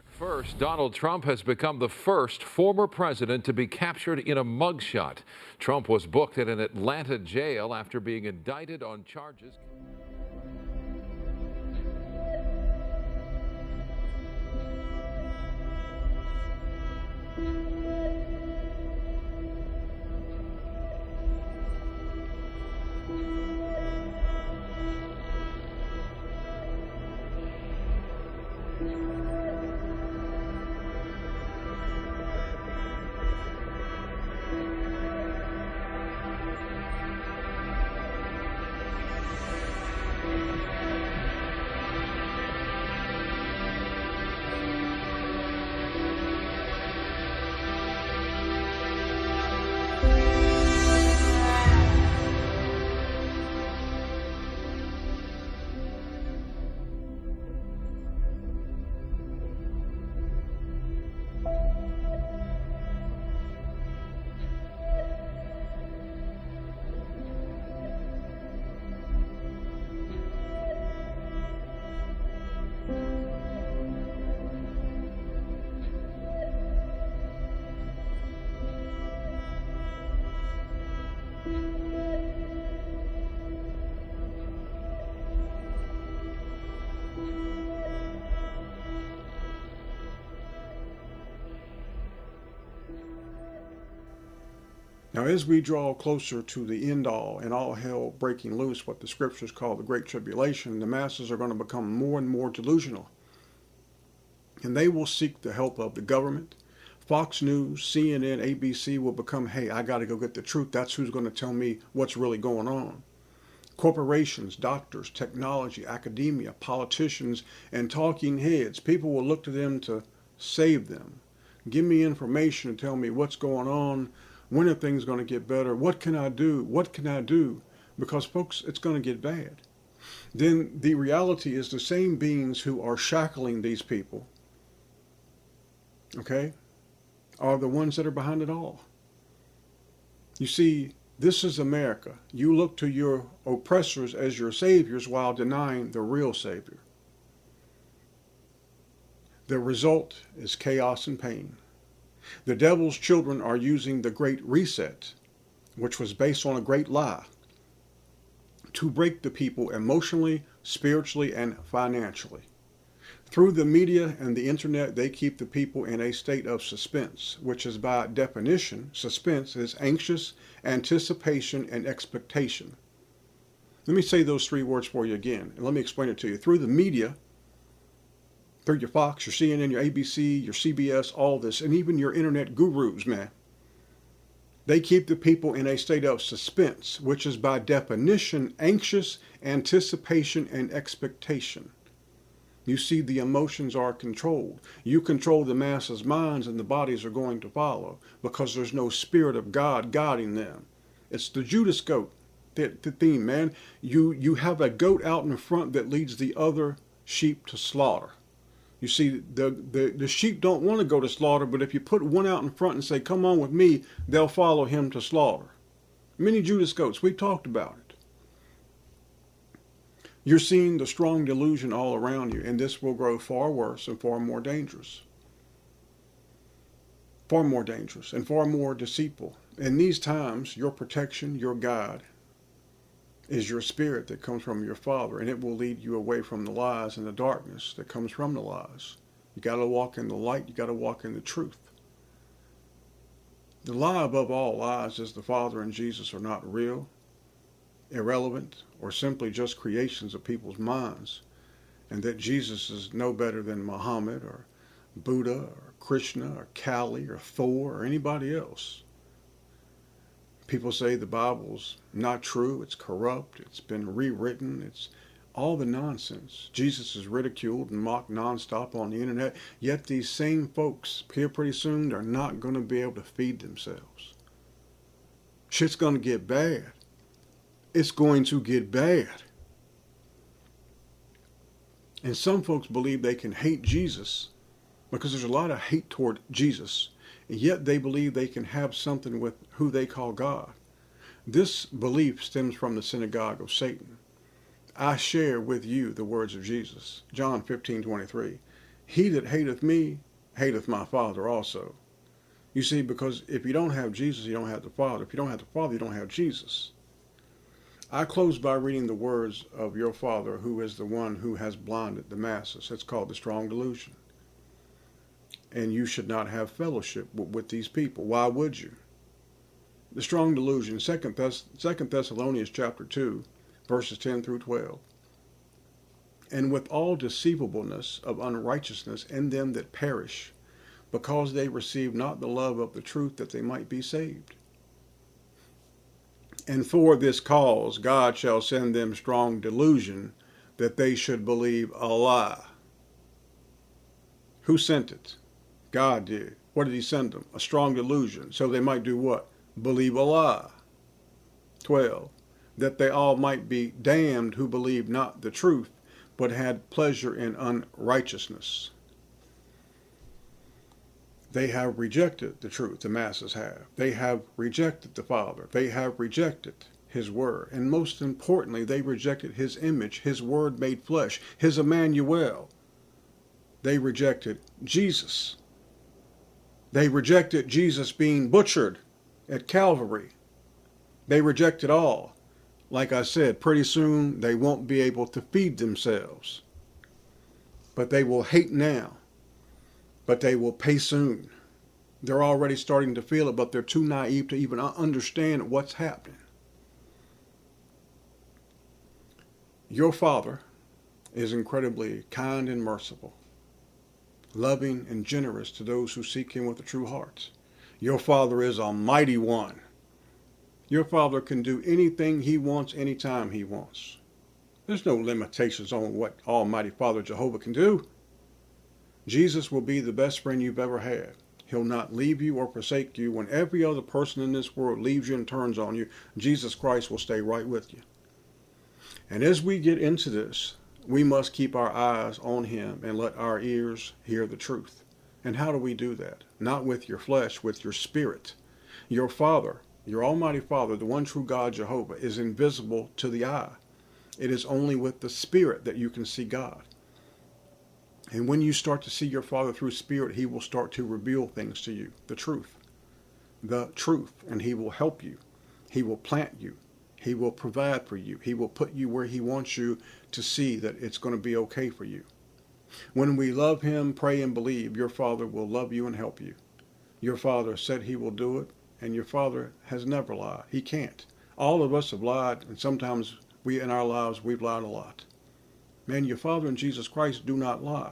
First, Donald Trump has become the first former president to be captured in a mugshot. Trump was booked at an Atlanta jail after being indicted on charges. Now, as we draw closer to the end all and all hell breaking loose, what the scriptures call the Great Tribulation, the masses are going to become more and more delusional. And they will seek the help of the government. Fox News, CNN, ABC will become, hey, I got to go get the truth. That's who's going to tell me what's really going on. Corporations, doctors, technology, academia, politicians, and talking heads, people will look to them to save them. Give me information and tell me what's going on. When are things going to get better? What can I do? What can I do? Because, folks, it's going to get bad. Then the reality is the same beings who are shackling these people, okay, are the ones that are behind it all. You see, this is America. You look to your oppressors as your saviors while denying the real Savior. The result is chaos and pain. The devil's children are using the Great Reset, which was based on a great lie, to break the people emotionally, spiritually, and financially. Through the media and the internet, they keep the people in a state of suspense, which is by definition, suspense is anxious anticipation and expectation. Let me say those three words for you again, and let me explain it to you. Through the media, through your Fox, your CNN, your ABC, your CBS, all this, and even your internet gurus, man. They keep the people in a state of suspense, which is by definition anxious anticipation and expectation. You see, the emotions are controlled. You control the masses' minds and the bodies are going to follow because there's no spirit of God guiding them. It's the Judas goat, the theme, man. You have a goat out in front that leads the other sheep to slaughter. You see, the sheep don't want to go to slaughter, but if you put one out in front and say, come on with me, they'll follow him to slaughter. Many Judas goats, we've talked about it. You're seeing the strong delusion all around you, and this will grow far worse and far more dangerous. Far more dangerous and far more deceitful. In these times, your protection, your guide, is your spirit that comes from your Father, and it will lead you away from the lies and the darkness that comes from the lies. You got to walk in the light. You got to walk in the truth. The lie above all lies is the Father and Jesus are not real, irrelevant, or simply just creations of people's minds, and that Jesus is no better than Muhammad or Buddha or Krishna or Kali or Thor or anybody else. People say the Bible's not true, it's corrupt, it's been rewritten, it's all the nonsense. Jesus is ridiculed and mocked nonstop on the internet, yet these same folks here pretty soon are not going to be able to feed themselves. Shit's going to get bad. It's going to get bad. And some folks believe they can hate Jesus because there's a lot of hate toward Jesus. And yet they believe they can have something with who they call God. This belief stems from the synagogue of Satan. I share with you the words of Jesus. John 15:23. He that hateth me hateth my Father also. You see, because if you don't have Jesus, you don't have the Father. If you don't have the Father, you don't have Jesus. I close by reading the words of your Father, who is the one who has blinded the masses. It's called the strong delusion. And you should not have fellowship with these people. Why would you? The strong delusion, 2 Thessalonians chapter 2, verses 10 through 12. And with all deceivableness of unrighteousness in them that perish, because they receive not the love of the truth, that they might be saved. And for this cause God shall send them strong delusion, that they should believe a lie. Who sent it? God did. What did he send them? A strong delusion. So they might do what? Believe a lie. 12. That they all might be damned who believed not the truth, but had pleasure in unrighteousness. They have rejected the truth, the masses have. They have rejected the Father. They have rejected his word. And most importantly, they rejected his image, his word made flesh, his Emmanuel. They rejected Jesus. They rejected Jesus being butchered at Calvary. They rejected all. Like I said, pretty soon they won't be able to feed themselves. But they will hate now. But they will pay soon. They're already starting to feel it, but they're too naive to even understand what's happening. Your Father is incredibly kind and merciful, loving and generous to those who seek him with a true heart. Your Father is a mighty one. Your Father can do anything he wants, anytime he wants. There's no limitations on what Almighty Father Jehovah can do. Jesus will be the best friend you've ever had. He'll not leave you or forsake you. When every other person in this world leaves you and turns on you, Jesus Christ will stay right with you. And as we get into this, we must keep our eyes on him and let our ears hear the truth. And how do we do that? Not with your flesh, with your spirit. Your Father, your Almighty Father, the one true God, Jehovah, is invisible to the eye. It is only with the Spirit that you can see God. And when you start to see your Father through Spirit, he will start to reveal things to you, the truth. The truth. And he will help you. He will plant you. He will provide for you. He will put you where he wants you to see that it's going to be okay for you. When we love him, pray and believe, your Father will love you and help you. Your Father said he will do it, and your Father has never lied. He can't. All of us have lied, and sometimes in our lives we've lied a lot. Man, your Father and Jesus Christ do not lie.